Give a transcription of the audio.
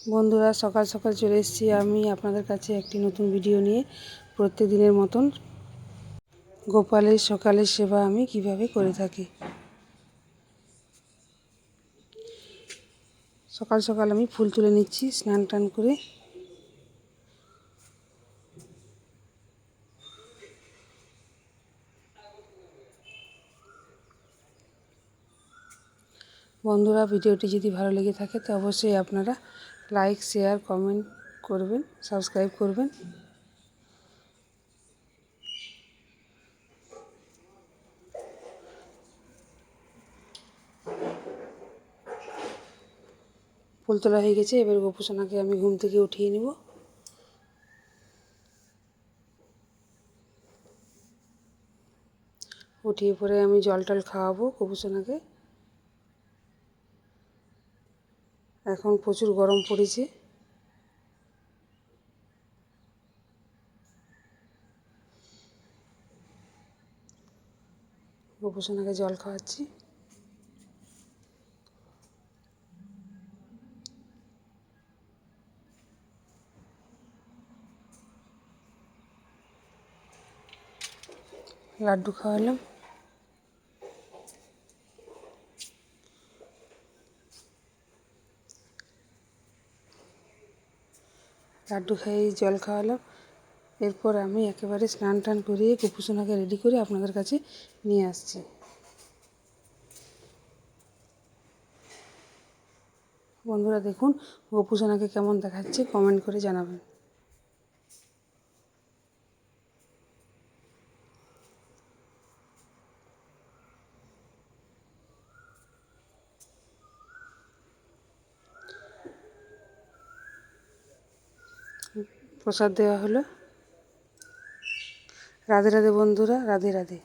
বন্ধুরা, সকাল সকাল চলে এসেছি আমি আপনাদের কাছে একটি নতুন ভিডিও নিয়ে। প্রত্যেক দিনের মতন গোপালের সকালের সেবা আমি কিভাবে করে থাকি। সকাল সকাল আমি ফুল তুলে নিচ্ছি স্নান টান করে। বন্ধুরা, ভিডিওটি যদি ভালো লেগে থাকে তো অবশ্যই আপনারা লাইক, শেয়ার, কমেন্ট করবেন, সাবস্ক্রাইব করবেন। ফুল তোলা হয়ে গেছে, এবার গোপুসোনাকে আমি ঘুম থেকে উঠিয়ে নেব। উঠিয়ে পরে আমি জল টল খাওয়াবো গোপুসোনাকে। এখন প্রচুর গরম পড়েছে। গোপুসোনাকে জল খাওয়াচ্ছি। লাড্ডু খাওয়ালাম। লাড্ডু খাইয়ে জল খাওয়ালাম। এরপর আমি একেবারে স্নান টান করিয়ে গোপুসোনাকে রেডি করে আপনাদের কাছে নিয়ে আসছি। বন্ধুরা দেখুন গোপুসোনাকে কেমন দেখাচ্ছে, কমেন্ট করে জানাবেন। প্রসাদ দেওয়া হলো। রাধে রাধে বন্ধুরা, রাধে রাধে।